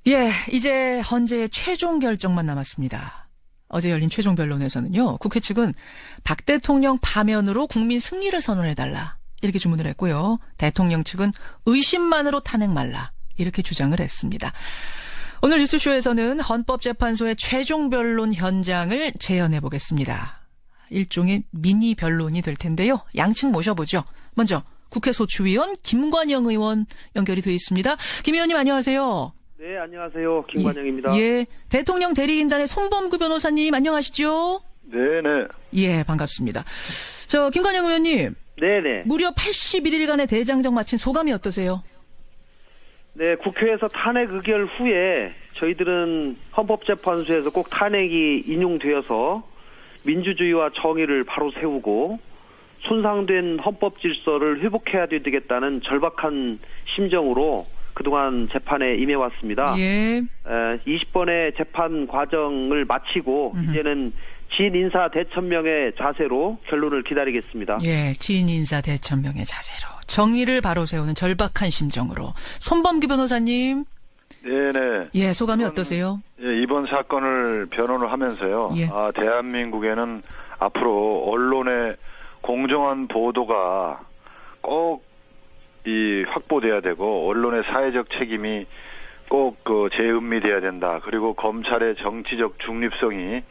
예, 이제 헌재의 최종 결정만 남았습니다. 어제 열린 최종 변론에서는요, 국회 측은 박 대통령 파면으로 국민 승리를 선언해달라 이렇게 주문을 했고요. 대통령 측은 의심만으로 탄핵 말라 이렇게 주장을 했습니다. 오늘 뉴스쇼에서는 헌법재판소의 최종 변론 현장을 재현해 보겠습니다. 일종의 미니 변론이 될 텐데요. 양측 모셔보죠. 먼저 국회 소추위원 김관영 의원 연결이 돼 있습니다. 김 의원님 안녕하세요. 네, 안녕하세요. 김관영입니다. 예, 대통령 대리인단의 손범구 변호사님 안녕하시죠? 네네. 예, 반갑습니다. 저 김관영 의원님. 네네. 무려 81일간의 대장정 마친 소감이 어떠세요? 네, 국회에서 탄핵 의결 후에 저희들은 헌법재판소에서 꼭 탄핵이 인용되어서 민주주의와 정의를 바로 세우고 손상된 헌법 질서를 회복해야 되겠다는 절박한 심정으로 그동안 재판에 임해왔습니다. 예. 20번의 재판 과정을 마치고 이제는 지인 인사 대천명의 자세로 결론을 기다리겠습니다. 예, 지인 인사 대천명의 자세로 정의를 바로 세우는 절박한 심정으로 손범규 변호사님. 네네. 예, 소감이 어떠세요? 예, 이번 사건을 변론을 하면서요. 예. 대한민국에는 앞으로 언론의 공정한 보도가 꼭 확보돼야 되고 언론의 사회적 책임이 꼭 재은미돼야 된다. 그리고 검찰의 정치적 중립성이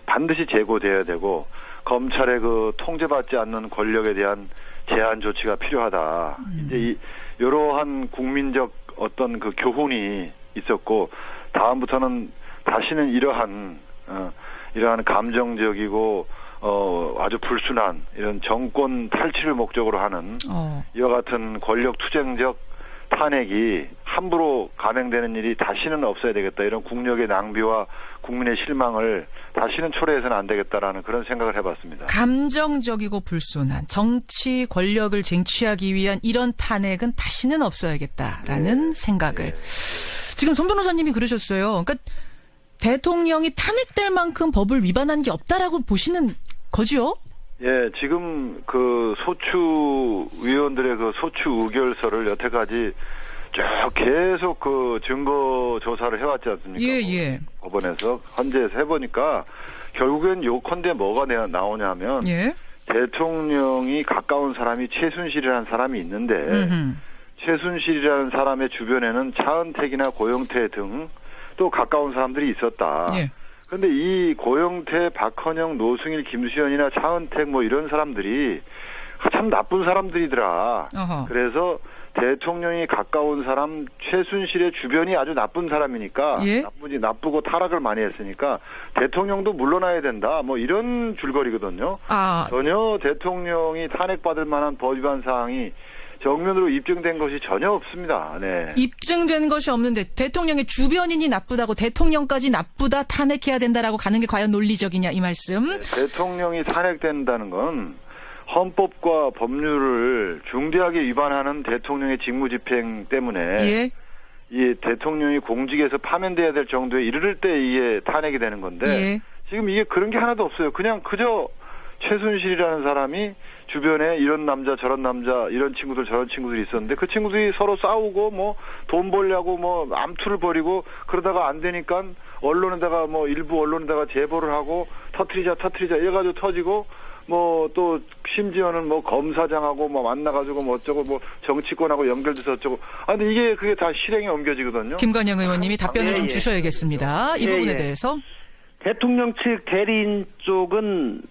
반드시 제고돼야 되고 검찰의 통제받지 않는 권력에 대한 제한 조치가 필요하다. 이제 이러한 국민적 어떤 교훈이 있었고 다음부터는 다시는 이러한 감정적이고 아주 불순한 이런 정권 탈취를 목적으로 하는 이와 같은 권력 투쟁적 탄핵이 함부로 감행되는 일이 다시는 없어야 되겠다. 이런 국력의 낭비와 국민의 실망을 다시는 초래해서는 안 되겠다라는 그런 생각을 해봤습니다. 감정적이고 불순한 정치 권력을 쟁취하기 위한 이런 탄핵은 다시는 없어야겠다라는 생각을. 지금 손 변호사님이 그러셨어요. 그러니까 대통령이 탄핵될 만큼 법을 위반한 게 없다라고 보시는 거죠? 예, 지금 소추 위원들의 소추 의결서를 여태까지 쭉 계속 증거 조사를 해왔지 않습니까? 예. 법원에서 헌재에서 해보니까 결국엔 요컨대 뭐가 나오냐면 대통령이 가까운 사람이 최순실이라는 사람이 있는데 최순실이라는 사람의 주변에는 차은택이나 고영태 등 또 가까운 사람들이 있었다. 그런데 이 고영태, 박헌영, 노승일, 김수현이나 차은택 이런 사람들이 참 나쁜 사람들이더라. 그래서 대통령이 가까운 사람 최순실의 주변이 아주 나쁜 사람이니까 나쁘고 타락을 많이 했으니까 대통령도 물러나야 된다. 이런 줄거리거든요. 전혀 대통령이 탄핵받을 만한 법 위반 사항이 정면으로 입증된 것이 전혀 없습니다. 네. 입증된 것이 없는데 대통령의 주변인이 나쁘다고 대통령까지 나쁘다 탄핵해야 된다라고 가는 게 과연 논리적이냐 이 말씀. 네, 대통령이 탄핵된다는 건 헌법과 법률을 중대하게 위반하는 대통령의 직무집행 때문에 이 대통령이 공직에서 파면돼야 될 정도에 이르를 때 이게 탄핵이 되는 건데 지금 이게 그런 게 하나도 없어요. 그저 최순실이라는 사람이 주변에 이런 남자 저런 남자 이런 친구들 저런 친구들이 있었는데 그 친구들이 서로 싸우고 돈 벌려고 암투를 벌이고 그러다가 안 되니까 언론에다가 일부 언론에다가 제보를 하고 터트리자 이래가지고 터지고 또 심지어는 검사장하고 만나가지고 어쩌고 정치권하고 연결돼서 어쩌고 근데 이게 그게 다 실행에 옮겨지거든요. 김관영 의원님이 답변을 좀 주셔야겠습니다. 이 부분에 대해서 대통령 측 대리인 쪽은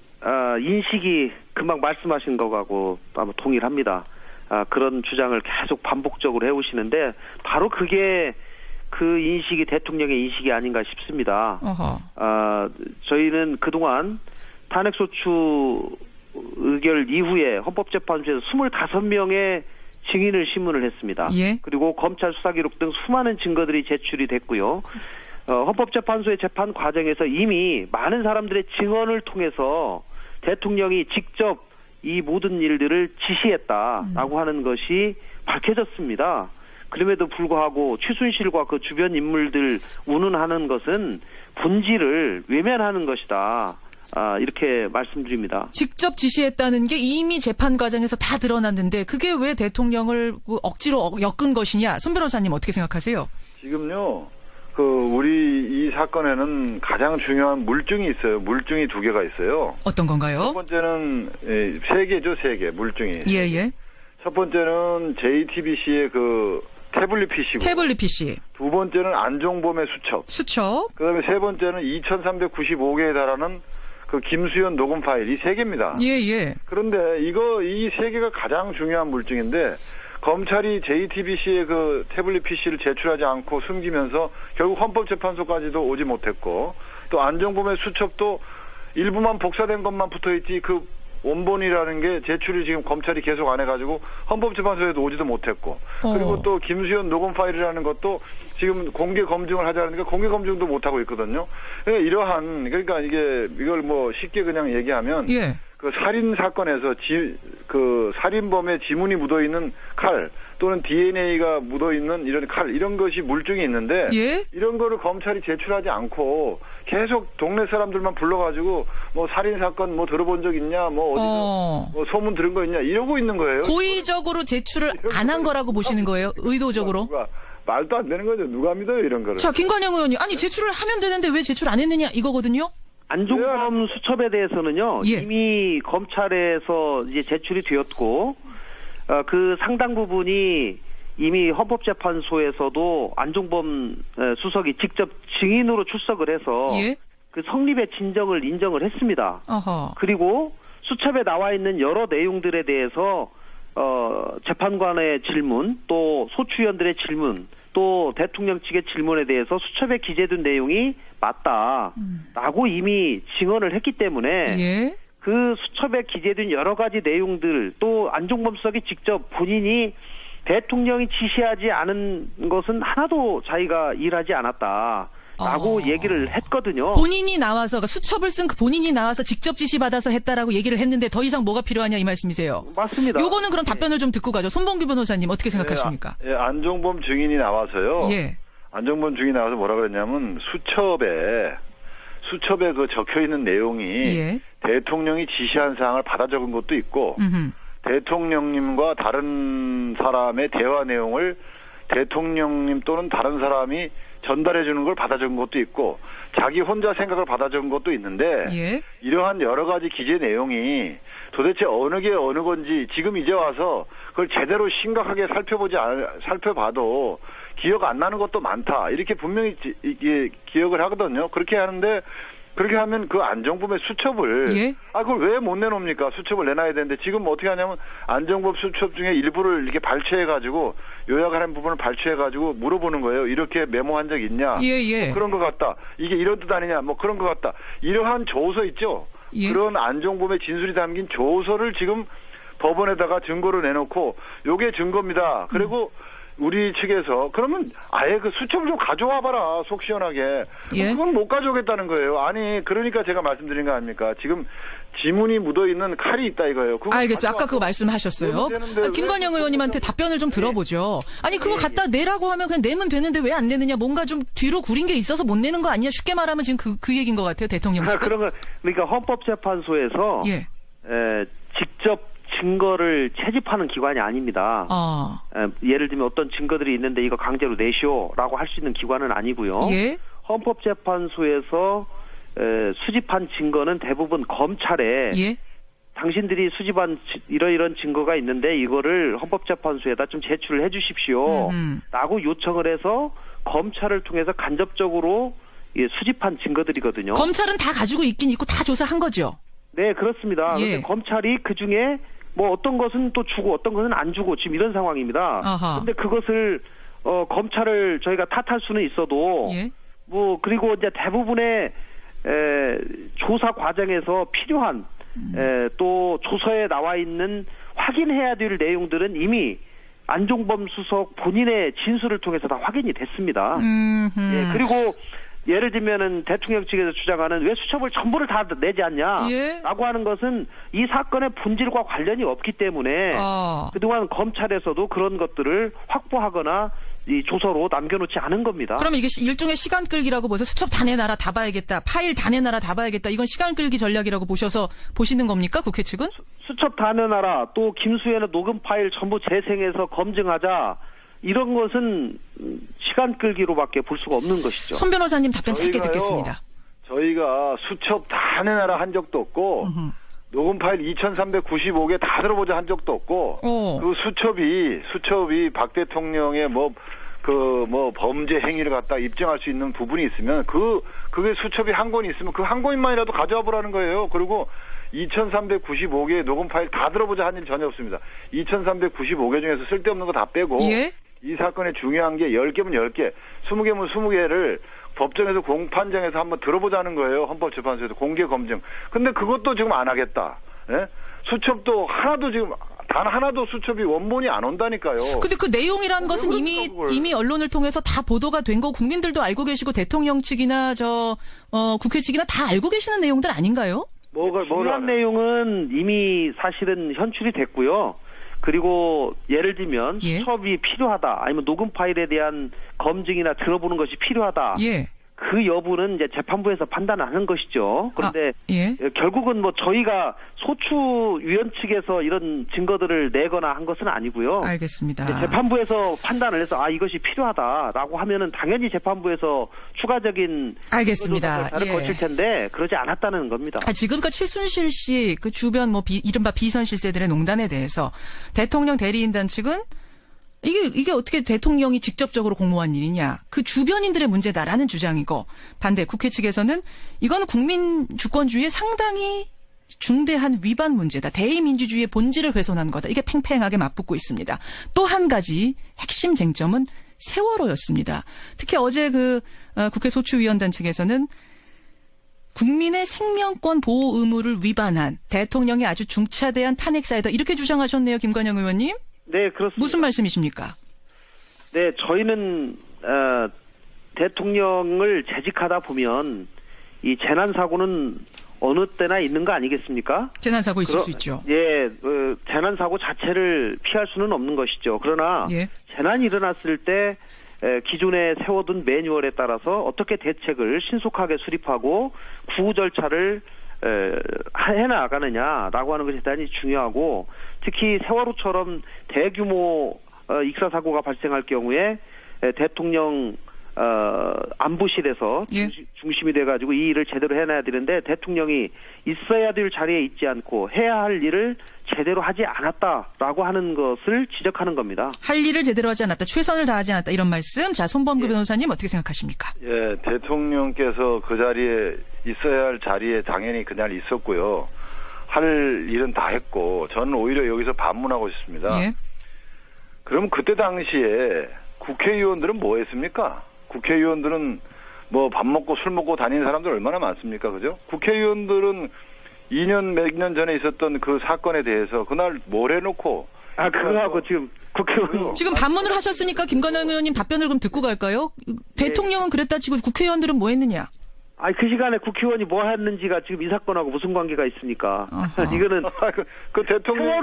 인식이 금방 말씀하신 거하고 아마 동일합니다. 그런 주장을 계속 반복적으로 해오시는데 바로 그게 그 인식이 대통령의 인식이 아닌가 싶습니다. 저희는 그동안 탄핵소추 의결 이후에 헌법재판소에서 25명의 증인을 심문을 했습니다. 그리고 검찰 수사기록 등 수많은 증거들이 제출이 됐고요. 헌법재판소의 재판 과정에서 이미 많은 사람들의 증언을 통해서 대통령이 직접 이 모든 일들을 지시했다라고 하는 것이 밝혀졌습니다. 그럼에도 불구하고 최순실과 그 주변 인물들 운운하는 것은 본질을 외면하는 것이다. 이렇게 말씀드립니다. 직접 지시했다는 게 이미 재판 과정에서 다 드러났는데 그게 왜 대통령을 억지로 엮은 것이냐? 손 변호사님 어떻게 생각하세요? 지금요. 우리 이 사건에는 가장 중요한 물증이 있어요. 물증이 2개가 있어요. 어떤 건가요? 첫 번째는 3개죠, 3개 물증이. 예. 첫 번째는 JTBC의 태블릿 PC고. 태블릿 PC. 두 번째는 안종범의 수첩. 그다음에 세 번째는 2,395개에 달하는 김수현 녹음 파일, 이 3개입니다. 예. 그런데 이 3개가 가장 중요한 물증인데, 검찰이 JTBC의 태블릿 PC를 제출하지 않고 숨기면서 결국 헌법재판소까지도 오지 못했고, 또 안종범의 수첩도 일부만 복사된 것만 붙어있지 원본이라는 게 제출이 지금 검찰이 계속 안 해가지고 헌법재판소에도 오지도 못했고, 그리고 또 김수현 녹음 파일이라는 것도 지금 공개 검증을 하자는데 공개 검증도 못하고 있거든요. 그러니까 이걸 쉽게 그냥 얘기하면, 살인 사건에서 살인범의 지문이 묻어 있는 칼 또는 DNA가 묻어 있는 이런 칼, 이런 것이 물증이 있는데, 이런 거를 검찰이 제출하지 않고 계속 동네 사람들만 불러가지고 살인 사건 들어본 적 있냐, 어디서 소문 들은 거 있냐, 이러고 있는 거예요. 고의적으로 제출을 안 한 거라고 보시는 거예요? 의도적으로? 말도 안 되는 거죠. 누가 믿어요, 이런 거를. 자, 김관영 의원님, 제출을 하면 되는데 왜 제출 안 했느냐, 이거거든요? 안종범 수첩에 대해서는요, 이미 검찰에서 이제 제출이 되었고, 상당 부분이 이미 헌법재판소에서도 안종범 수석이 직접 증인으로 출석을 해서 성립의 진정을 인정을 했습니다. 그리고 수첩에 나와 있는 여러 내용들에 대해서 재판관의 질문, 또 소추위원들의 질문, 또 대통령 측의 질문에 대해서 수첩에 기재된 내용이 맞다라고 이미 증언을 했기 때문에 수첩에 기재된 여러 가지 내용들, 또 안종범 수석이 직접 본인이 대통령이 지시하지 않은 것은 하나도 자기가 일하지 않았다라고 얘기를 했거든요. 본인이 나와서, 수첩을 쓴 본인이 나와서 직접 지시받아서 했다라고 얘기를 했는데 더 이상 뭐가 필요하냐 이 말씀이세요? 맞습니다. 요거는 그럼 답변을 좀 듣고 가죠. 손범규 변호사님 어떻게 생각하십니까? 안종범 증인이 나와서요. 안종범 증인이 나와서 뭐라 그랬냐면, 수첩에 적혀 있는 내용이 대통령이 지시한 사항을 받아 적은 것도 있고, 대통령님과 다른 사람의 대화 내용을 대통령님 또는 다른 사람이 전달해 주는 걸 받아 적은 것도 있고, 자기 혼자 생각을 받아 적은 것도 있는데, 이러한 여러 가지 기재 내용이 도대체 어느 게 어느 건지 지금 이제 와서 그걸 제대로 심각하게 살펴봐도 기억 안 나는 것도 많다, 이렇게 분명히 기억을 하거든요. 그렇게 하면 안종범의 수첩을 그걸 왜 못 내놓습니까? 수첩을 내놔야 되는데, 지금 어떻게 하냐면 안종범 수첩 중에 일부를 이렇게 발췌해가지고 요약하는 부분을 발췌해가지고 물어보는 거예요. 이렇게 메모한 적 있냐? 그런 것 같다. 이게 이런 뜻 아니냐? 그런 것 같다. 이러한 조서 있죠. 그런 안종범의 진술이 담긴 조서를 지금 법원에다가 증거로 내놓고 요게 증거입니다. 그리고 우리 측에서 그러면 아예 수첩을 좀 가져와봐라, 속 시원하게. 그건 못 가져오겠다는 거예요. 그러니까 제가 말씀드린 거 아닙니까? 지금 지문이 묻어있는 칼이 있다 이거예요. 알겠습니다. 아까 그거 말씀하셨어요. 김관영 의원님한테 답변을 좀 들어보죠. 그거 갖다 내라고 하면 그냥 내면 되는데 왜 안 내느냐, 뭔가 좀 뒤로 구린 게 있어서 못 내는 거 아니냐, 쉽게 말하면 지금 그 얘기인 것 같아요, 대통령 측은. 그러니까 헌법재판소에서 직접 증거를 채집하는 기관이 아닙니다. 예를 들면 어떤 증거들이 있는데 이거 강제로 내시오라고 할 수 있는 기관은 아니고요. 헌법재판소에서 수집한 증거는 대부분 검찰에 당신들이 수집한 이런 증거가 있는데 이거를 헌법재판소에다 좀 제출을 해 주십시오 라고 요청을 해서 검찰을 통해서 간접적으로 수집한 증거들이거든요. 검찰은 다 가지고 있긴 있고 다 조사한 거죠? 네, 그렇습니다. 근데 검찰이 그중에 어떤 것은 또 주고 어떤 것은 안 주고 지금 이런 상황입니다. 근데 그것을 검찰을 저희가 탓할 수는 있어도 그리고 이제 대부분의 조사 과정에서 필요한 또 조서에 나와 있는 확인해야 될 내용들은 이미 안종범 수석 본인의 진술을 통해서 다 확인이 됐습니다. 그리고 예를 들면은 대통령 측에서 주장하는 왜 수첩을 전부를 다 내지 않냐라고 하는 것은 이 사건의 본질과 관련이 없기 때문에 그동안 검찰에서도 그런 것들을 확보하거나 이 조서로 남겨놓지 않은 겁니다. 그럼 이게 일종의 시간 끌기라고 보셔서 수첩 다 내놔라, 다 봐야겠다, 파일 다 내놔라, 다 봐야겠다, 이건 시간 끌기 전략이라고 보시는 겁니까, 국회 측은? 수첩 다 내놔라, 또 김수현의 녹음 파일 전부 재생해서 검증하자, 이런 것은 시간 끌기로밖에 볼 수가 없는 것이죠. 손 변호사님 답변 짧게 듣겠습니다. 저희가 수첩 다 내놔라 한 적도 없고 녹음 파일 2395개 다 들어보자 한 적도 없고 그 수첩이 박 대통령의 범죄 행위를 갖다 입증할 수 있는 부분이 있으면 그게 수첩이 한 권이 있으면 그 한 권만이라도 가져와 보라는 거예요. 그리고 2395개의 녹음 파일 다 들어보자 한 일 전혀 없습니다. 2395개 중에서 쓸데없는 거 다 빼고 예? 이 사건의 중요한 게 10개면 10개, 20개면 20개를 법정에서 공판장에서 한번 들어보자는 거예요. 헌법재판소에서 공개 검증. 근데 그것도 지금 안 하겠다. 예? 수첩도 하나도 지금 단 하나도 수첩이 원본이 안 온다니까요. 근데 그 내용이라는 것은 이미 언론을 통해서 다 보도가 된 거 국민들도 알고 계시고 대통령 측이나 국회 측이나 다 알고 계시는 내용들 아닌가요? 중요한 내용은 이미 사실은 현출이 됐고요. 그리고 예를 들면 수첩이 필요하다, 아니면 녹음 파일에 대한 검증이나 들어보는 것이 필요하다. 예. 그 여부는 이제 재판부에서 판단하는 것이죠. 그런데 결국은 저희가 소추위원 측에서 이런 증거들을 내거나 한 것은 아니고요. 알겠습니다. 재판부에서 판단을 해서 이것이 필요하다라고 하면은 당연히 재판부에서 추가적인 알겠습니다. 거칠 텐데 그러지 않았다는 겁니다. 지금까지 최순실 씨 그 주변 이른바 비선 실세들의 농단에 대해서 대통령 대리인단 측은 이게 어떻게 대통령이 직접적으로 공모한 일이냐. 그 주변인들의 문제다라는 주장이고, 반대 국회 측에서는 이건 국민 주권주의의 상당히 중대한 위반 문제다. 대의민주주의의 본질을 훼손한 거다. 이게 팽팽하게 맞붙고 있습니다. 또 한 가지 핵심 쟁점은 세월호였습니다. 특히 어제 국회 소추위원단 측에서는 국민의 생명권 보호 의무를 위반한 대통령의 아주 중차대한 탄핵사이다. 이렇게 주장하셨네요, 김관영 의원님. 네, 그렇습니다. 무슨 말씀이십니까? 네, 저희는 대통령을 재직하다 보면 이 재난사고는 어느 때나 있는 거 아니겠습니까? 재난사고 있을 수 있죠. 예, 재난사고 자체를 피할 수는 없는 것이죠. 그러나 재난이 일어났을 때 기존에 세워둔 매뉴얼에 따라서 어떻게 대책을 신속하게 수립하고 구호 절차를 해나가느냐라고 하는 것이 대단히 중요하고, 특히 세월호처럼 대규모 익사사고가 발생할 경우에 대통령 안보실에서 중심이 돼가지고 이 일을 제대로 해놔야 되는데, 대통령이 있어야 될 자리에 있지 않고 해야 할 일을 제대로 하지 않았다라고 하는 것을 지적하는 겁니다. 할 일을 제대로 하지 않았다, 최선을 다하지 않았다, 이런 말씀. 자, 손범규 변호사님 어떻게 생각하십니까? 예, 대통령께서 그 자리에 있어야 할 자리에 당연히 그날 있었고요. 할 일은 다 했고, 저는 오히려 여기서 반문하고 싶습니다. 그럼 그때 당시에 국회의원들은 뭐 했습니까? 국회의원들은 밥 먹고 술 먹고 다니는 사람들 얼마나 많습니까? 그죠? 국회의원들은 2년 몇 년 전에 있었던 그 사건에 대해서 그날 뭘 해놓고 그거하고 지금 국회의원 지금 반문을 하셨으니까 김관영 의원님 답변을 그럼 듣고 갈까요? 대통령은 그랬다 치고 국회의원들은 뭐 했느냐? 그 시간에 국회의원이 뭐 했는지가 지금 이 사건하고 무슨 관계가 있습니까? 이거는 그 대통령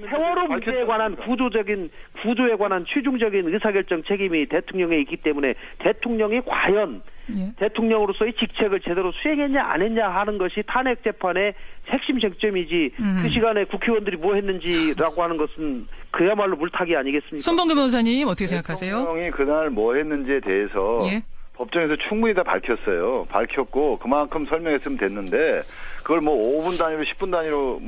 세월호 문제에 관한 구조에 관한 최종적인 의사결정 책임이 대통령에 있기 때문에 대통령이 과연 대통령으로서의 직책을 제대로 수행했냐 안 했냐 하는 것이 탄핵 재판의 핵심 쟁점이지, 그 시간에 국회의원들이 뭐 했는지라고 하는 것은 그야말로 물타기 아니겠습니까? 손범규 변호사님 어떻게 생각하세요? 대통령이 그날 뭐 했는지에 대해서 법정에서 충분히 다 밝혔어요. 밝혔고 그만큼 설명했으면 됐는데, 그걸 5분 단위로 10분 단위로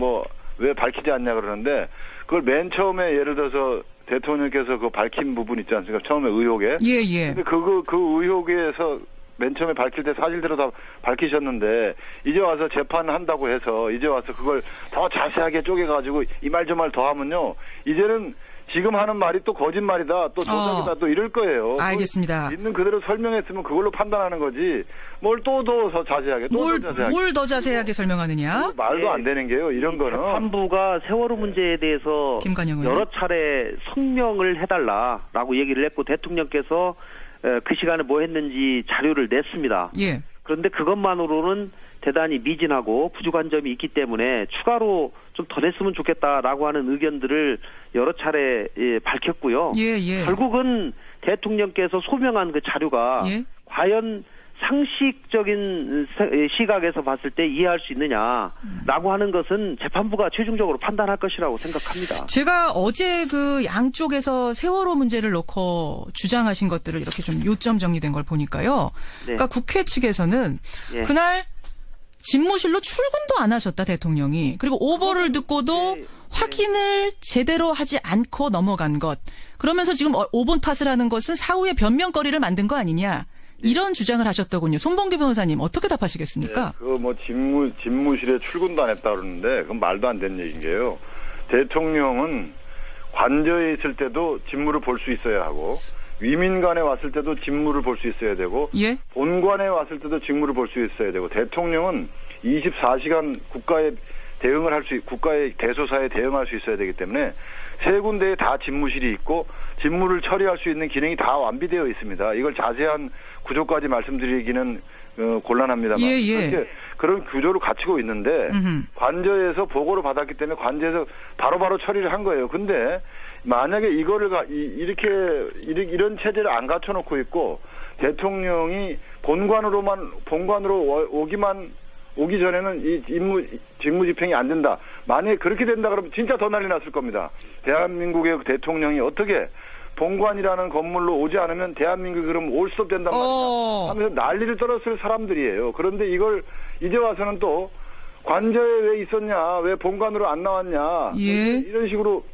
왜 밝히지 않냐 그러는데, 그걸 맨 처음에 예를 들어서 대통령께서 그 밝힌 부분 있지 않습니까? 처음에 의혹에. 근데 그 의혹에서 맨 처음에 밝힐 때 사실대로 다 밝히셨는데, 이제 와서 재판한다고 해서 이제 와서 그걸 더 자세하게 쪼개가지고 이 말 저 말 더 하면요, 이제는 지금 하는 말이 또 거짓말이다, 또 조작이다, 또 이럴 거예요. 알겠습니다. 있는 그대로 설명했으면 그걸로 판단하는 거지, 뭘 또 더 자세하게, 뭘 더 자세하게 설명하느냐? 말도 안 되는 게요, 이런 거는. 재판부가 세월호 문제에 대해서 여러 차례 성명을 해달라라고 얘기를 했고, 대통령께서 그 시간에 뭐 했는지 자료를 냈습니다. 그런데 그것만으로는 대단히 미진하고 부족한 점이 있기 때문에 추가로 좀 더 냈으면 좋겠다라고 하는 의견들을 여러 차례 밝혔고요. 결국은 대통령께서 소명한 그 자료가 과연 상식적인 시각에서 봤을 때 이해할 수 있느냐라고 하는 것은 재판부가 최종적으로 판단할 것이라고 생각합니다. 제가 어제 그 양쪽에서 세월호 문제를 놓고 주장하신 것들을 이렇게 좀 요점 정리된 걸 보니까요. 네. 그러니까 국회 측에서는 예. 그날 집무실로 출근도 안 하셨다, 대통령이. 그리고 오보를 듣고도 네. 확인을 제대로 하지 않고 넘어간 것. 그러면서 지금 오본 탓을 하는 것은 사후에 변명거리를 만든 거 아니냐. 이런 주장을 하셨더군요. 손범규 변호사님 어떻게 답하시겠습니까? 네, 그거 뭐 집무실에 출근도 안 했다 그러는데 그건 말도 안 되는 얘기인 게요. 대통령은 관저에 있을 때도 집무를 볼 수 있어야 하고 위민관에 왔을 때도 직무를 볼 수 있어야 되고 예? 본관에 왔을 때도 직무를 볼 수 있어야 되고 대통령은 24시간 국가의 대소사에 대응할 수 있어야 되기 때문에 세 군데에 다 집무실이 있고 직무를 처리할 수 있는 기능이 다 완비되어 있습니다. 이걸 자세한 구조까지 말씀드리기는 곤란합니다만 그렇게 그런 구조를 갖추고 있는데 관저에서 보고를 받았기 때문에 관저에서 바로바로 처리를 한 거예요. 근데 만약에 이거를 이런 체제를 안 갖춰놓고 있고 대통령이 본관으로 오기 전에는 이 직무집행이 안 된다. 만약에 그렇게 된다 그러면 진짜 더 난리 났을 겁니다. 대한민국의 대통령이 어떻게 본관이라는 건물로 오지 않으면 대한민국이 그럼 올 수 없단단 말이냐 하면서 난리를 떨었을 사람들이에요. 그런데 이걸 이제 와서는 또 관저에 왜 있었냐, 왜 본관으로 안 나왔냐 이런 식으로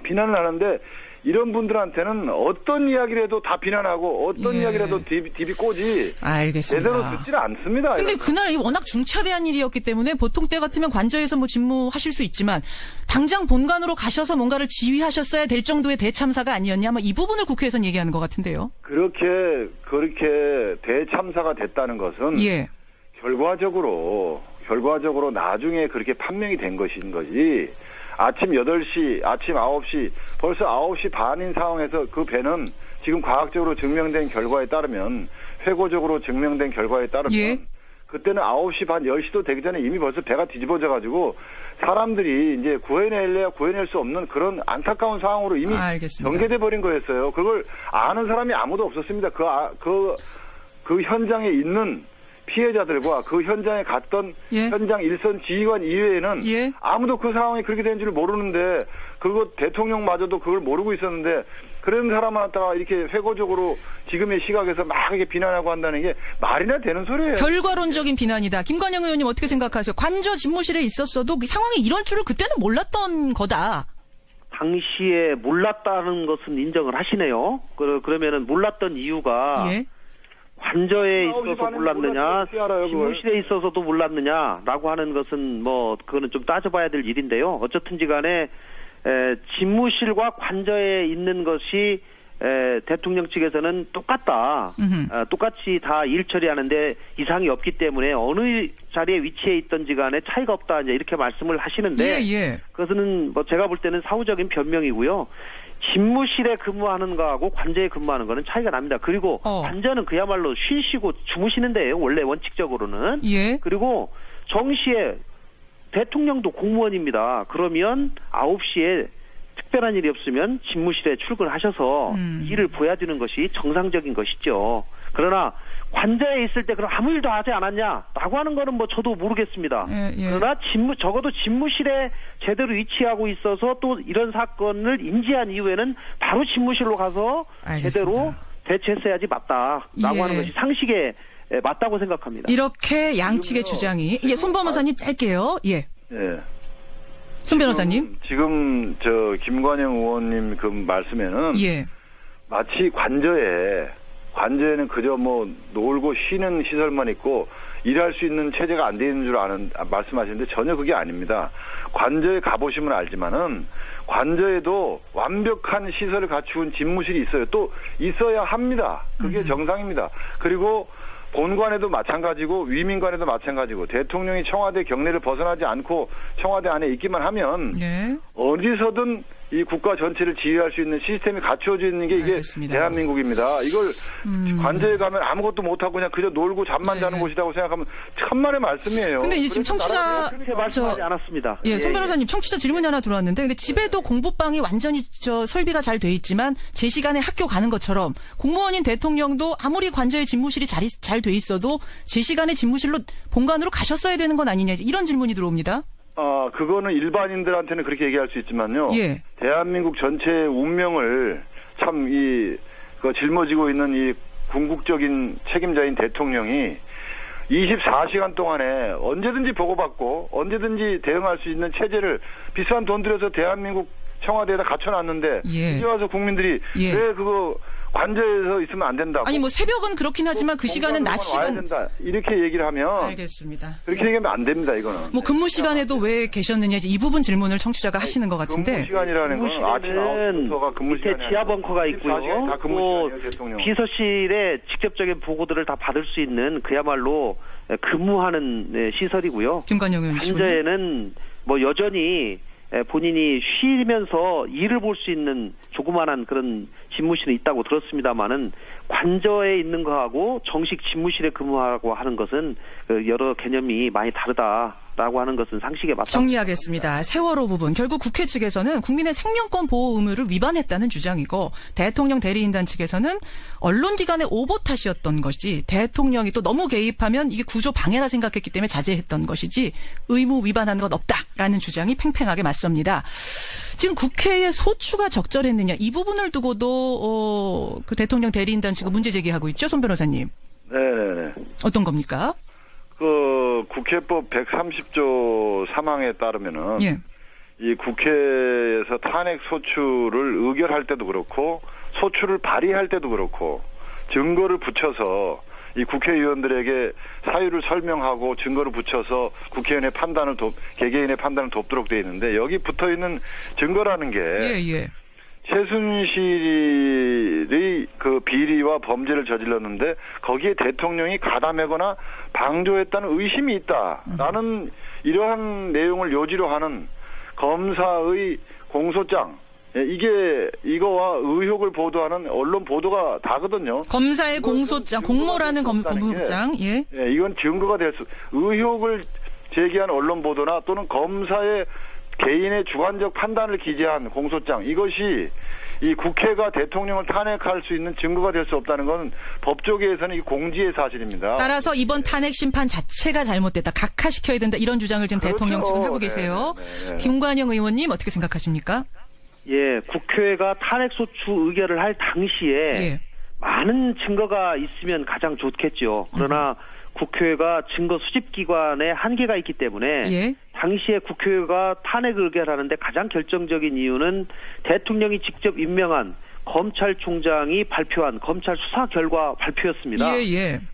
비난을 하는데 이런 분들한테는 어떤 이야기를 해도 다 비난하고 어떤 이야기를 해도 디비꼬지 알겠습니다. 제대로 듣지는 않습니다. 근데 그날 워낙 중차대한 일이었기 때문에 보통 때 같으면 관저에서 뭐 직무하실 수 있지만 당장 본관으로 가셔서 뭔가를 지휘하셨어야 될 정도의 대참사가 아니었냐 아마 이 부분을 국회에서는 얘기하는 것 같은데요. 그렇게 대참사가 됐다는 것은 결과적으로 나중에 그렇게 판명이 된 것인 거지. 아침 8시, 아침 9시, 벌써 9시 반인 상황에서 그 배는 지금 과학적으로 증명된 결과에 따르면, 회고적으로 증명된 결과에 따르면, 그때는 9시 반, 10시도 되기 전에 이미 벌써 배가 뒤집어져가지고, 사람들이 이제 구해낼 수 없는 그런 안타까운 상황으로 이미 전개돼 버린 거였어요. 그걸 아는 사람이 아무도 없었습니다. 그 현장에 있는 피해자들과 그 현장에 갔던 현장 일선 지휘관 이외에는 아무도 그 상황이 그렇게 된 줄 모르는데 그거 대통령마저도 그걸 모르고 있었는데 그런 사람을 갖다가 이렇게 회고적으로 지금의 시각에서 막 이렇게 비난하고 한다는 게 말이나 되는 소리예요. 결과론적인 비난이다. 김관영 의원님 어떻게 생각하세요? 관저 집무실에 있었어도 그 상황이 이럴 줄을 그때는 몰랐던 거다. 당시에 몰랐다는 것은 인정을 하시네요. 그러면은 몰랐던 이유가 관저에 있어서 몰랐느냐, 집무실에 있어서도 몰랐느냐라고 하는 것은 뭐 그거는 좀 따져봐야 될 일인데요. 어쨌든지 간에 집무실과 관저에 있는 것이 대통령 측에서는 똑같다. 똑같이 다 일 처리하는데 이상이 없기 때문에 어느 자리에 위치해 있던지 간에 차이가 없다. 이제 이렇게 말씀을 하시는데 그것은 뭐 제가 볼 때는 사후적인 변명이고요. 집무실에 근무하는 거하고 관저에 근무하는 거는 차이가 납니다. 그리고 관저는 그야말로 쉬시고 주무시는 데예요. 원래 원칙적으로는. 그리고 정시에 대통령도 공무원입니다. 그러면 9시에 특별한 일이 없으면 집무실에 출근하셔서 일을 보여주는 것이 정상적인 것이죠. 그러나 관저에 있을 때 그럼 아무 일도 하지 않았냐라고 하는 거는 뭐 저도 모르겠습니다. 그러나 적어도 집무실에 제대로 위치하고 있어서 또 이런 사건을 인지한 이후에는 바로 집무실로 가서 제대로 대처했어야지 맞다라고 하는 것이 상식에 맞다고 생각합니다. 이렇게 양측의 주장이 손 변호사님 짧게요. 손 변호사님. 지금 김관영 의원님 그 말씀에는 마치 관저에는 그저 뭐 놀고 쉬는 시설만 있고 일할 수 있는 체제가 안 되는 줄 아는 말씀하시는데 전혀 그게 아닙니다. 관저에 가보시면 알지만은 관저에도 완벽한 시설을 갖춘 집무실이 있어요. 또 있어야 합니다. 그게 정상입니다. 그리고 본관에도 마찬가지고 위민관에도 마찬가지고 대통령이 청와대 경내를 벗어나지 않고 청와대 안에 있기만 하면 어디서든 이 국가 전체를 지휘할 수 있는 시스템이 갖춰져 있는 게 이게 알겠습니다. 대한민국입니다. 이걸 관저에 가면 아무것도 못하고 그냥 그저 놀고 잠만 자는 곳이라고 생각하면 천만의 말씀이에요. 근데 이제 지금 청취자 그렇게 말씀하지 않았습니다. 예, 손 변호사님 청취자 질문이 하나 들어왔는데 근데 집에도 공부방이 완전히 설비가 잘 돼 있지만 제 시간에 학교 가는 것처럼 공무원인 대통령도 아무리 관저에 집무실이 잘 돼 있어도 제 시간에 집무실로 본관으로 가셨어야 되는 건 아니냐 이런 질문이 들어옵니다. 그거는 일반인들한테는 그렇게 얘기할 수 있지만요. 예. 대한민국 전체의 운명을 참 짊어지고 있는 이 궁극적인 책임자인 대통령이 24시간 동안에 언제든지 보고받고 언제든지 대응할 수 있는 체제를 비싼 돈 들여서 대한민국 청와대에다 갖춰놨는데 이제 와서 국민들이 왜 그거 관저에서 있으면 안 된다고. 아니 뭐 새벽은 그렇긴 하지만 그 시간은 낮 시간 된다. 이렇게 얘기를 하면 알겠습니다. 그렇게 얘기하면 안 됩니다. 이거는. 뭐 근무 시간에도 왜 계셨느냐 이 부분 질문을 청취자가 하시는 것 같은데. 근무 시간이라는 건 아침 9시부터가 근무 시간이 밑에 지하 벙커가 있고요. 또 비서실에 직접적인 보고들을 다 받을 수 있는 그야말로 근무하는 시설이고요. 김관영 의원 관저에는 뭐 여전히 본인이 쉬면서 일을 볼 수 있는 조그마한 그런 집무실은 있다고 들었습니다만은 관저에 있는 거하고 정식 집무실에 근무하고 하는 것은 여러 개념이 많이 다르다라고 하는 것은 상식에 맞다. 정리하겠습니다. 세월호 부분 결국 국회 측에서는 국민의 생명권 보호 의무를 위반했다는 주장이고 대통령 대리인단 측에서는 언론기관의 오보 탓이었던 것이 대통령이 또 너무 개입하면 이게 구조 방해라 생각했기 때문에 자제했던 것이지 의무 위반한 것 없다라는 주장이 팽팽하게 맞섭니다. 지금 국회의 소추가 적절했느냐 이 부분을 두고도 그 대통령 대리인단 측은 문제 제기하고 있죠, 손 변호사님. 네. 어떤 겁니까? 국회법 130조 3항에 따르면은 이 국회에서 탄핵 소추를 의결할 때도 그렇고 소추를 발의할 때도 그렇고 증거를 붙여서 이 국회의원들에게 사유를 설명하고 증거를 붙여서 국회의원의 개개인의 판단을 돕도록 되어 있는데 여기 붙어 있는 증거라는 게 최순실이 그 비리와 범죄를 저질렀는데 거기에 대통령이 가담하거나 방조했다는 의심이 있다라는 이러한 내용을 요지로 하는 검사의 공소장. 이거와 의혹을 보도하는 언론 보도가 다거든요. 검사의 공소장, 공모라는 공소장. 이건 증거가 될 의혹을 제기한 언론 보도나 또는 검사의 개인의 주관적 판단을 기재한 공소장. 이것이 이 국회가 대통령을 탄핵할 수 있는 증거가 될 수 없다는 건 법조계에서는 이 공지의 사실입니다. 따라서 이번 탄핵 심판 자체가 잘못됐다. 각하시켜야 된다. 이런 주장을 지금 대통령 측은 하고 계세요. 김관영 의원님 어떻게 생각하십니까? 예, 국회가 탄핵소추 의결을 할 당시에 많은 증거가 있으면 가장 좋겠죠. 그러나 국회가 증거 수집기관에 한계가 있기 때문에 당시에 국회가 탄핵 의결하는데 가장 결정적인 이유는 대통령이 직접 임명한 검찰총장이 발표한 검찰 수사 결과 발표였습니다.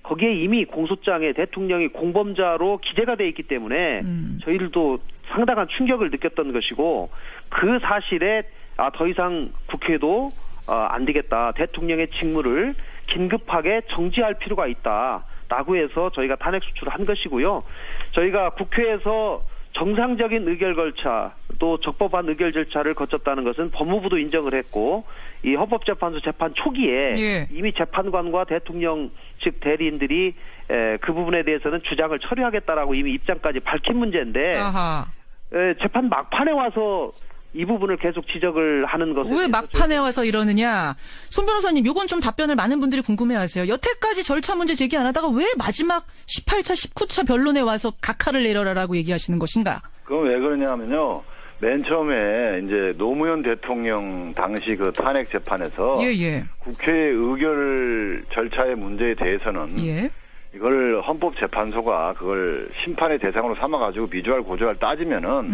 거기에 이미 공소장에 대통령이 공범자로 기재가 돼 있기 때문에 저희들도 상당한 충격을 느꼈던 것이고 그 사실에 더 이상 국회도 안 되겠다. 대통령의 직무를 긴급하게 정지할 필요가 있다라고 해서 저희가 탄핵 소추를 한 것이고요. 저희가 국회에서 정상적인 의결 절차 또 적법한 의결 절차를 거쳤다는 것은 법무부도 인정을 했고 이 헌법재판소 재판 초기에 이미 재판관과 대통령 측 대리인들이 그 부분에 대해서는 주장을 처리하겠다라고 이미 입장까지 밝힌 문제인데 재판 막판에 와서 이 부분을 계속 지적을 하는 것은 왜 막판에 와서 이러느냐. 손 변호사님 이건 좀 답변을 많은 분들이 궁금해하세요. 여태까지 절차 문제 제기 안 하다가 왜 마지막 18차 19차 변론에 와서 각하를 내려라라고 얘기하시는 것인가. 그건 왜 그러냐면요. 맨 처음에 이제 노무현 대통령 당시 그 탄핵 재판에서 국회 의결 절차의 문제에 대해서는 이걸 헌법재판소가 그걸 심판의 대상으로 삼아가지고 미주알 고주알 따지면은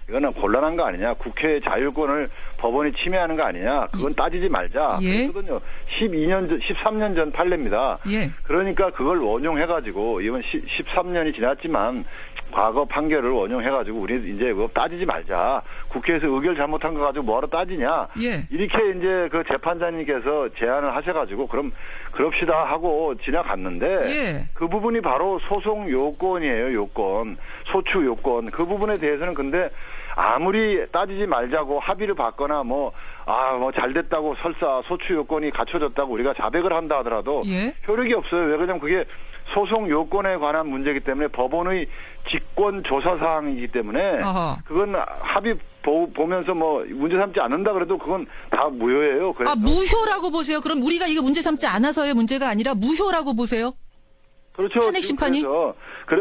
이거는 곤란한 거 아니냐. 국회의 자율권을 법원이 침해하는 거 아니냐. 그건 따지지 말자. 그랬거든요. 13년 전 판례입니다. 그러니까 그걸 원용해가지고 이번 13년이 지났지만 과거 판결을 원용해가지고 우리 이제 그거 따지지 말자. 국회에서 의결 잘못한 거 가지고 뭐하러 따지냐. 이렇게 이제 그 재판장님께서 제안을 하셔가지고 그럼 그럽시다 하고 지나갔는데 그 부분이 바로 소송 요건이에요. 요건. 소추 요건. 그 부분에 대해서는 근데 아무리 따지지 말자고 합의를 받거나 뭐 잘 됐다고 설사 소추 요건이 갖춰졌다고 우리가 자백을 한다 하더라도 효력이 없어요. 왜 그러냐면 그게 소송 요건에 관한 문제이기 때문에 법원의 직권 조사 사항이기 때문에 그건 합의 보면서 뭐 문제 삼지 않는다 그래도 그건 다 무효예요. 그래서 무효라고 보세요. 그럼 우리가 이거 문제 삼지 않아서의 문제가 아니라 무효라고 보세요? 그렇죠. 탄핵 심판이?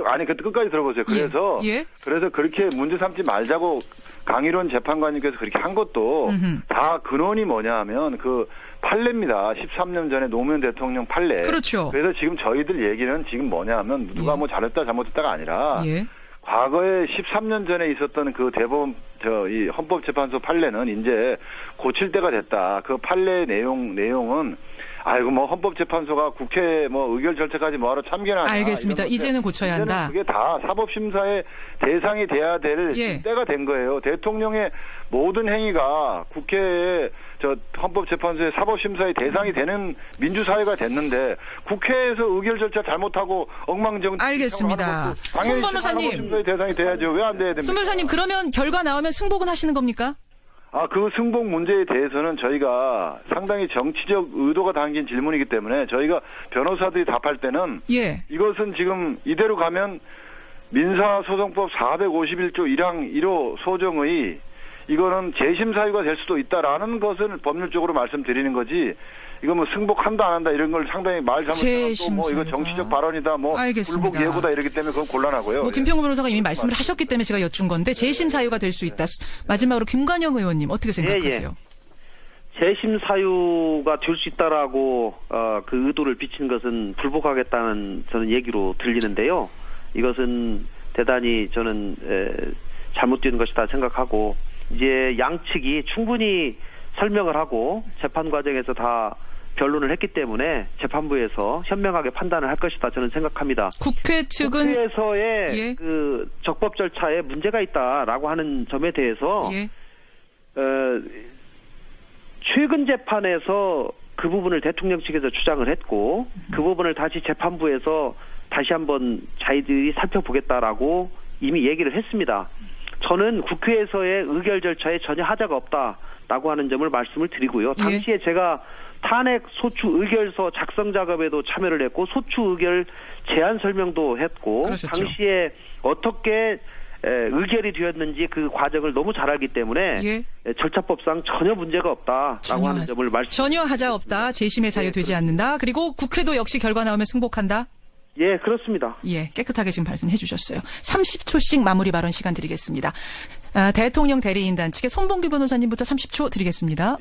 아니, 끝까지 들어보세요. 그래서 그렇게 문제 삼지 말자고 강일원 재판관님께서 그렇게 한 것도 다 근원이 뭐냐 하면 그 판례입니다. 13년 전에 노무현 대통령 판례. 그렇죠. 그래서 지금 저희들 얘기는 지금 뭐냐 하면 누가 뭐 잘했다 잘못했다가 아니라 과거에 13년 전에 있었던 그 대법원 이 헌법재판소 판례는 이제 고칠 때가 됐다. 그 판례 내용은 뭐 헌법재판소가 국회 뭐 의결 절차까지 뭐하러 참견하냐. 알겠습니다. 이제는 고쳐야 한다. 그게 다 사법심사의 대상이 돼야 될 때가 된 거예요. 대통령의 모든 행위가 국회에 헌법재판소의 사법심사의 대상이 되는 민주사회가 됐는데 국회에서 의결 절차 잘못하고 엉망정. 알겠습니다. 손 변호사님. 사법심사의 대상이 돼야죠. 왜 안 돼야 됩니까? 손 변호사님 그러면 결과 나오면 승복은 하시는 겁니까? 그 승복 문제에 대해서는 저희가 상당히 정치적 의도가 담긴 질문이기 때문에 저희가 변호사들이 답할 때는 이것은 지금 이대로 가면 민사소송법 451조 1항 1호 소정의 이거는 재심 사유가 될 수도 있다라는 것을 법률적으로 말씀드리는 거지. 이거 뭐 승복한다 안 한다 이런 걸 상당히 말 잘못해서 뭐 이거 정치적 발언이다 뭐 불복 예고다 이러기 때문에 그건 곤란하고요. 김평우 변호사가 이미 말씀을 하셨기 때문에 제가 여쭌 건데 재심 사유가 될 수 있다. 마지막으로 김관영 의원님 어떻게 생각하세요? 재심 사유가 될 수 있다라고 그 의도를 비친 것은 불복하겠다는 저는 얘기로 들리는데요. 이것은 대단히 저는 잘못된 것이다 생각하고 이제 양측이 충분히 설명을 하고 재판 과정에서 다 변론을 했기 때문에 재판부에서 현명하게 판단을 할 것이다 저는 생각합니다. 국회 측은 국회에서의 그 적법 절차에 문제가 있다라고 하는 점에 대해서 최근 재판에서 그 부분을 대통령 측에서 주장을 했고 그 부분을 다시 재판부에서 다시 한번 자기들이 살펴보겠다라고 이미 얘기를 했습니다. 저는 국회에서의 의결 절차에 전혀 하자가 없다라고 하는 점을 말씀을 드리고요. 당시에 제가 탄핵 소추 의결서 작성 작업에도 참여를 했고 소추 의결 제안 설명도 했고 그러셨죠. 당시에 어떻게 의결이 되었는지 그 과정을 너무 잘 알기 때문에 절차법상 전혀 문제가 없다라고 하는 점을 전혀 하자 없다. 재심의 사유 되지 않는다. 그리고 국회도 역시 결과 나오면 승복한다. 예, 그렇습니다. 깨끗하게 지금 말씀해 주셨어요. 30초씩 마무리 발언 시간 드리겠습니다. 대통령 대리인단 측의 손봉규 변호사님부터 30초 드리겠습니다.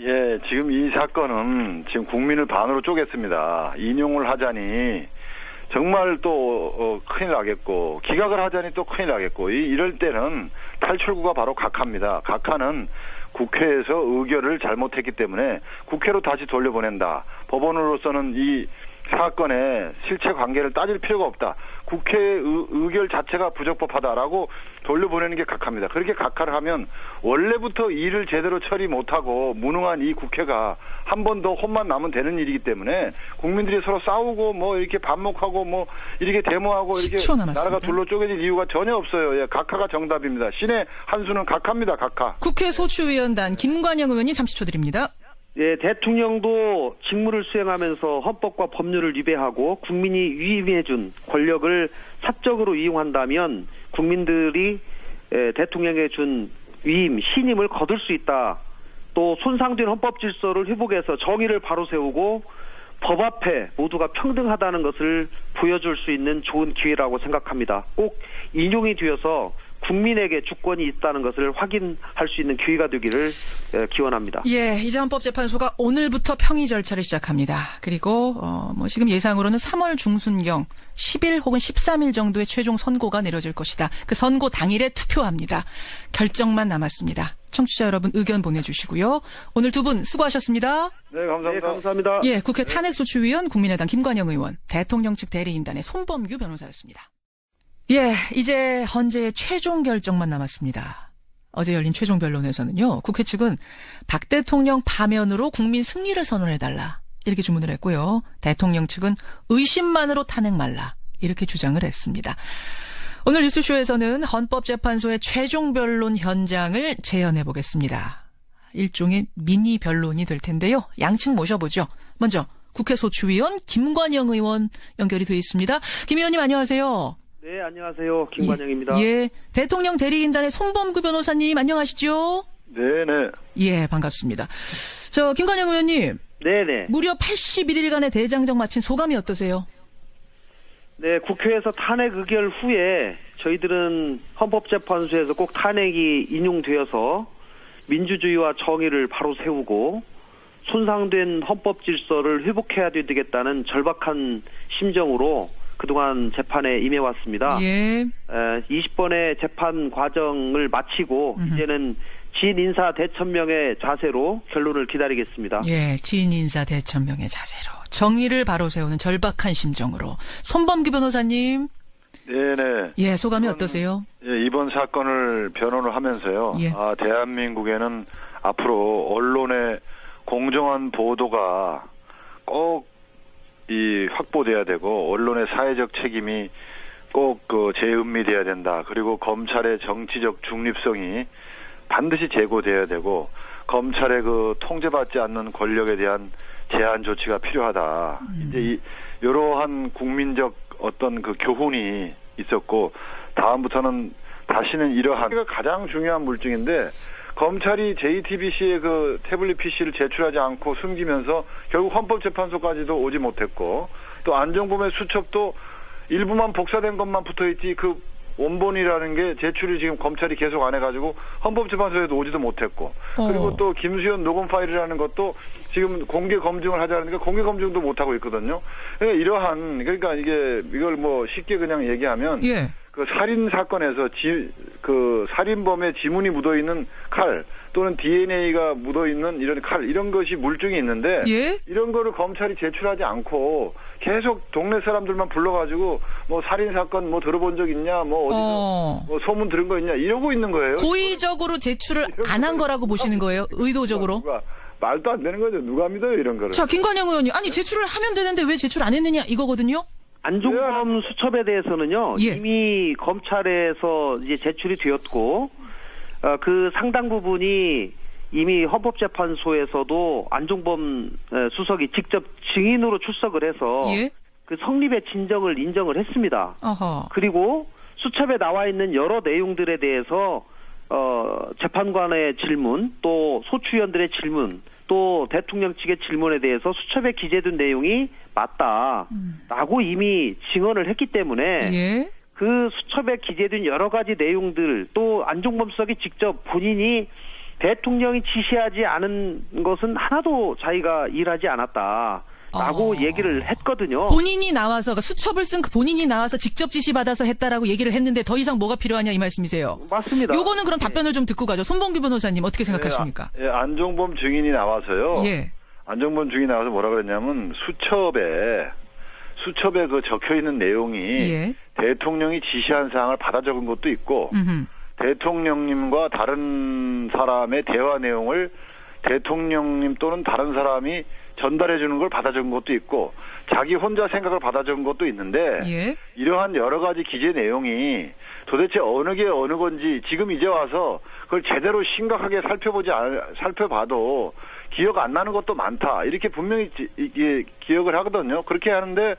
지금 이 사건은 지금 국민을 반으로 쪼갰습니다. 인용을 하자니 정말 또 큰일 나겠고 기각을 하자니 또 큰일 나겠고 이럴 때는 탈출구가 바로 각하입니다. 각하는 국회에서 의결을 잘못했기 때문에 국회로 다시 돌려보낸다. 법원으로서는 이 사건의 실체 관계를 따질 필요가 없다. 국회 의결 자체가 부적법하다라고 돌려보내는 게 각하입니다. 그렇게 각하를 하면 원래부터 일을 제대로 처리 못하고 무능한 이 국회가 한 번 더 혼만 나면 되는 일이기 때문에 국민들이 서로 싸우고 뭐 이렇게 반목하고 뭐 이렇게 데모하고 이렇게 나라가 둘로 쪼개질 이유가 전혀 없어요. 각하가 정답입니다. 신의 한 수는 각하입니다. 각하. 국회 소추위원단 김관영 의원님 30초 드립니다. 대통령도 직무를 수행하면서 헌법과 법률을 위배하고 국민이 위임해준 권력을 사적으로 이용한다면 국민들이 대통령에 준 위임, 신임을 거둘 수 있다. 또 손상된 헌법 질서를 회복해서 정의를 바로 세우고 법 앞에 모두가 평등하다는 것을 보여줄 수 있는 좋은 기회라고 생각합니다. 꼭 인용이 되어서 국민에게 주권이 있다는 것을 확인할 수 있는 기회가 되기를 기원합니다. 이제 헌법재판소가 오늘부터 평의 절차를 시작합니다. 그리고 지금 예상으로는 3월 중순경 10일 혹은 13일 정도의 최종 선고가 내려질 것이다. 그 선고 당일에 투표합니다. 결정만 남았습니다. 청취자 여러분 의견 보내주시고요. 오늘 두 분 수고하셨습니다. 네, 감사합니다. 감사합니다. 국회 탄핵소추위원 국민의당 김관영 의원, 대통령 측 대리인단의 손범규 변호사였습니다. 이제 헌재의 최종 결정만 남았습니다. 어제 열린 최종 변론에서는요, 국회 측은 박 대통령 파면으로 국민 승리를 선언해달라 이렇게 주문을 했고요. 대통령 측은 의심만으로 탄핵 말라 이렇게 주장을 했습니다. 오늘 뉴스쇼에서는 헌법재판소의 최종 변론 현장을 재현해 보겠습니다. 일종의 미니 변론이 될 텐데요. 양측 모셔보죠. 먼저 국회 소추위원 김관영 의원 연결이 되어 있습니다. 김 의원님 안녕하세요. 네, 안녕하세요. 김관영입니다. 예, 대통령 대리인단의 손범규 변호사님 안녕하시죠? 네네. 예, 반갑습니다. 김관영 의원님. 네네. 무려 81일간의 대장정 마친 소감이 어떠세요? 네, 국회에서 탄핵 의결 후에 저희들은 헌법재판소에서 꼭 탄핵이 인용되어서 민주주의와 정의를 바로 세우고 손상된 헌법 질서를 회복해야 되겠다는 절박한 심정으로 그동안 재판에 임해왔습니다. 예. 20번의 재판 과정을 마치고 이제는 지인 인사 대천명의 자세로 결론을 기다리겠습니다. 예, 지인 인사 대천명의 자세로 정의를 바로 세우는 절박한 심정으로 손범규 변호사님. 네네. 예, 소감이 어떠세요? 예, 이번 사건을 변론을 하면서요. 예. 대한민국에는 앞으로 언론의 공정한 보도가 꼭 확보돼야 되고 언론의 사회적 책임이 꼭 재은미돼야 된다. 그리고 검찰의 정치적 중립성이 반드시 제고돼야 되고 검찰의 통제받지 않는 권력에 대한 제한 조치가 필요하다. 이제 이러한 국민적 어떤 교훈이 있었고 다음부터는 다시는 이러한 가장 중요한 물증인데 검찰이 JTBC의 태블릿 PC를 제출하지 않고 숨기면서 결국 헌법재판소까지도 오지 못했고 또 안종범의 수첩도 일부만 복사된 것만 붙어있지 원본이라는 게 제출이 지금 검찰이 계속 안 해가지고 헌법재판소에도 오지도 못했고 그리고 또 김수현 녹음 파일이라는 것도 지금 공개 검증을 하자니까 공개 검증도 못하고 있거든요. 그러니까 이걸 쉽게 그냥 얘기하면 예. 살인 사건에서 살인범의 지문이 묻어있는 칼 또는 DNA가 묻어있는 이런 칼 이런 것이 물증이 있는데 예? 이런 거를 검찰이 제출하지 않고 계속 동네 사람들만 불러가지고 살인 사건 들어본 적 있냐 어디서 소문 들은 거 있냐 이러고 있는 거예요. 고의적으로 제출을 안 한 거라고 보시는 거예요? 의도적으로? 말도 안 되는 거죠. 누가 믿어요 이런 거를. 자, 김관영 의원님. 아니 제출을 하면 되는데 왜 제출 안 했느냐 이거거든요. 안종범 수첩에 대해서는요. 예. 이미 검찰에서 이제 제출이 되었고 그 상당 부분이 이미 헌법재판소에서도 안종범 수석이 직접 증인으로 출석을 해서 예? 그 성립의 진정을 인정을 했습니다. 어허. 그리고 수첩에 나와 있는 여러 내용들에 대해서 재판관의 질문, 또 소추위원들의 질문, 또 대통령 측의 질문에 대해서 수첩에 기재된 내용이 맞다라고 이미 증언을 했기 때문에 예? 그 수첩에 기재된 여러 가지 내용들 또 안종범 수석이 직접 본인이 대통령이 지시하지 않은 것은 하나도 자기가 일하지 않았다라고 얘기를 했거든요. 본인이 나와서 그러니까 수첩을 쓴 본인이 나와서 직접 지시받아서 했다라고 얘기를 했는데 더 이상 뭐가 필요하냐 이 말씀이세요. 맞습니다. 요거는 그럼 답변을 좀 듣고 가죠. 손범규 변호사님 어떻게 생각하십니까? 안종범 증인이 나와서요. 예. 안종범 증인이 나와서 뭐라 그랬냐면 수첩에 적혀 있는 내용이 예. 대통령이 지시한 사항을 받아 적은 것도 있고 대통령님과 다른 사람의 대화 내용을 대통령님 또는 다른 사람이 전달해 주는 걸 받아 적은 것도 있고 자기 혼자 생각을 받아 적은 것도 있는데 예. 이러한 여러 가지 기재 내용이 도대체 어느 게 어느 건지 지금 이제 와서 그걸 제대로 심각하게 살펴봐도 기억 안 나는 것도 많다. 이렇게 분명히 기억을 하거든요. 그렇게 하는데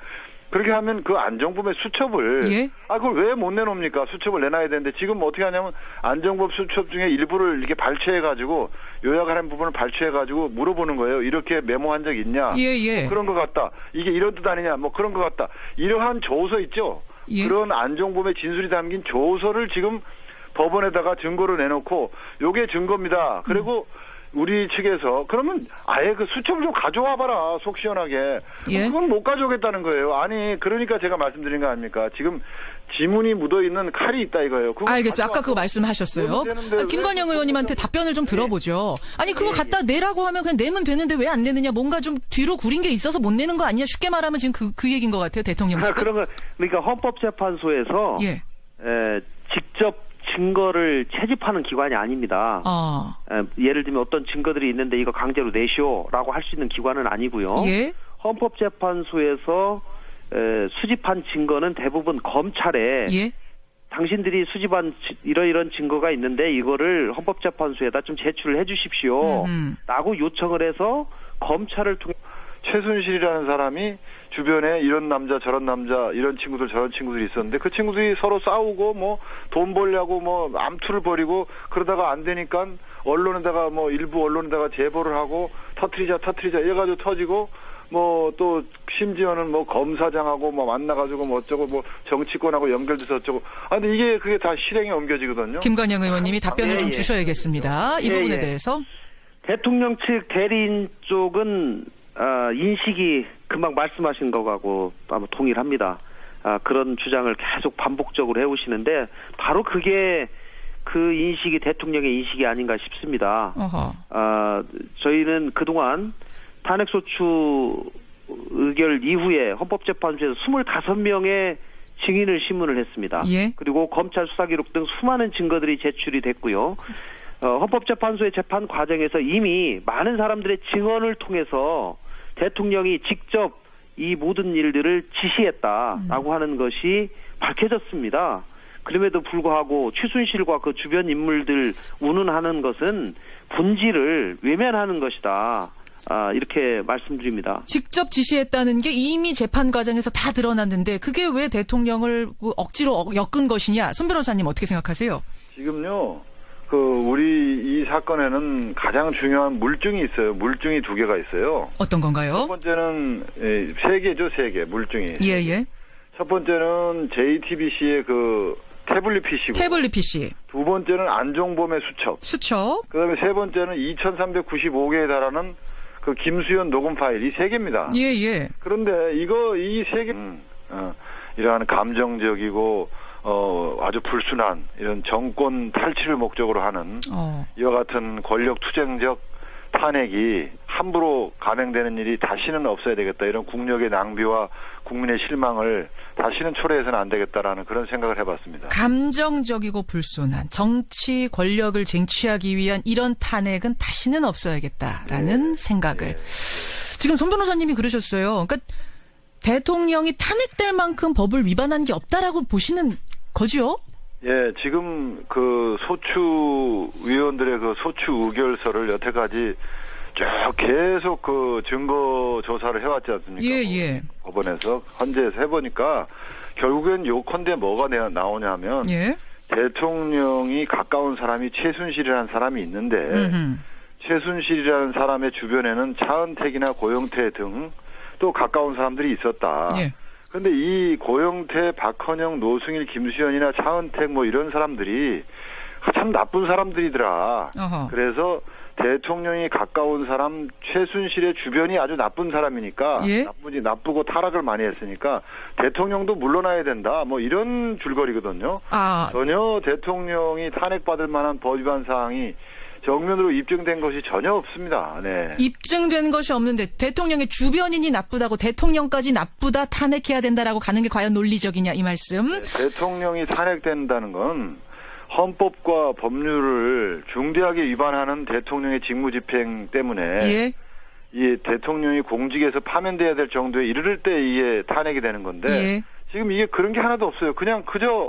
그렇게 하면 그 안종범의 수첩을 예? 그걸 왜 못 내놓습니까? 수첩을 내놔야 되는데 지금 어떻게 하냐면 안종범 수첩 중에 일부를 이렇게 발췌해가지고 요약하는 부분을 발췌해가지고 물어보는 거예요. 이렇게 메모한 적 있냐? 예. 그런 것 같다. 이게 이런 뜻 아니냐? 그런 것 같다. 이러한 조서 있죠. 예? 그런 안종범의 진술이 담긴 조서를 지금 법원에다가 증거로 내놓고 요게 증거입니다. 그리고 우리 측에서 그러면 아예 그 수첩을 좀 가져와봐라 속 시원하게. 예? 그건 못 가져오겠다는 거예요. 아니 그러니까 제가 말씀드린 거 아닙니까? 지금 지문이 묻어있는 칼이 있다 이거예요. 알겠어요. 아까 그거 말씀하셨어요. 김관영 의원님한테 답변을 좀 들어보죠. 아니 그거 갖다 내라고 하면 그냥 내면 되는데 왜 안 내느냐. 뭔가 좀 뒤로 구린 게 있어서 못 내는 거 아니냐. 쉽게 말하면 지금 그 얘기인 것 같아요. 대통령 측은. 그러니까 헌법재판소에서 예. 직접 증거를 채집하는 기관이 아닙니다. 예를 들면 어떤 증거들이 있는데 이거 강제로 내시오라고 할 수 있는 기관은 아니고요. 예? 헌법재판소에서 수집한 증거는 대부분 검찰에 예? 당신들이 수집한 이런 증거가 있는데 이거를 헌법재판소에다 좀 제출을 해 주십시오. 라고 요청을 해서 검찰을 통해 최순실이라는 사람이 주변에 이런 남자 저런 남자 이런 친구들 저런 친구들이 있었는데 그 친구들이 서로 싸우고 뭐 돈 벌려고 뭐 암투를 벌이고 그러다가 안 되니까 언론에다가 뭐 일부 언론에다가 제보를 하고 터트리자 이래가지고 터지고 뭐 또 심지어는 뭐 검사장하고 뭐 만나가지고 뭐 어쩌고 뭐 정치권하고 연결돼서 어쩌고 근데 이게 그게 다 실행에 옮겨지거든요. 김관영 의원님이 답변을 좀 주셔야겠습니다. 이 부분에 대해서 대통령 측 대리인 쪽은 인식이 금방 말씀하신 거하고 아마 동일합니다. 그런 주장을 계속 반복적으로 해오시는데 바로 그게 그 인식이 대통령의 인식이 아닌가 싶습니다. 저희는 그동안 탄핵소추 의결 이후에 헌법재판소에서 25명의 증인을 신문을 했습니다. 예. 그리고 검찰 수사기록 등 수많은 증거들이 제출이 됐고요. 헌법재판소의 재판 과정에서 이미 많은 사람들의 증언을 통해서 대통령이 직접 이 모든 일들을 지시했다라고 하는 것이 밝혀졌습니다. 그럼에도 불구하고 최순실과 그 주변 인물들 운운하는 것은 본질을 외면하는 것이다. 이렇게 말씀드립니다. 직접 지시했다는 게 이미 재판 과정에서 다 드러났는데 그게 왜 대통령을 억지로 엮은 것이냐? 손 변호사님 어떻게 생각하세요? 지금요. 우리 이 사건에는 가장 중요한 물증이 있어요. 물증이 2개가 있어요. 어떤 건가요? 첫 번째는 3개죠, 3개 물증이. 예. 첫 번째는 JTBC의 그 태블릿 PC고. 태블릿 PC. 두 번째는 안종범의 수첩. 그다음에 세 번째는 2,395개에 달하는 그 김수현 녹음 파일 이 3개입니다. 예. 그런데 이 3개 이러한 감정적이고 아주 불순한 이런 정권 탈취를 목적으로 하는 이와 같은 권력 투쟁적 탄핵이 함부로 감행되는 일이 다시는 없어야 되겠다. 이런 국력의 낭비와 국민의 실망을 다시는 초래해서는 안 되겠다라는 그런 생각을 해봤습니다. 감정적이고 불순한 정치 권력을 쟁취하기 위한 이런 탄핵은 다시는 없어야겠다라는 생각을. 지금 손 변호사님이 그러셨어요. 그러니까 대통령이 탄핵될 만큼 법을 위반한 게 없다라고 보시는 거죠? 예, 지금 그 소추 위원들의 그 소추 의결서를 여태까지 쭉 계속 그 증거 조사를 해왔지 않습니까? 예. 법원에서 헌재에서 해보니까 결국엔 요컨대 뭐가 나오냐면 대통령이 가까운 사람이 최순실이라는 사람이 있는데 최순실이라는 사람의 주변에는 차은택이나 고영태 등 또 가까운 사람들이 있었다. 그런데 이 고영태, 박헌영, 노승일, 김수현이나 차은택 뭐 이런 사람들이 참 나쁜 사람들이더라. 그래서 대통령이 가까운 사람 최순실의 주변이 아주 나쁜 사람이니까 나쁘고 타락을 많이 했으니까 대통령도 물러나야 된다. 뭐 이런 줄거리거든요. 전혀 대통령이 탄핵받을 만한 법 위반 사항이 정면으로 입증된 것이 전혀 없습니다. 네. 입증된 것이 없는데 대통령의 주변인이 나쁘다고 대통령까지 나쁘다 탄핵해야 된다라고 가는 게 과연 논리적이냐 이 말씀. 대통령이 탄핵된다는 건 헌법과 법률을 중대하게 위반하는 대통령의 직무집행 때문에 이 대통령이 공직에서 파면돼야 될 정도에 이르를 때 이게 탄핵이 되는 건데 지금 이게 그런 게 하나도 없어요. 그냥 그저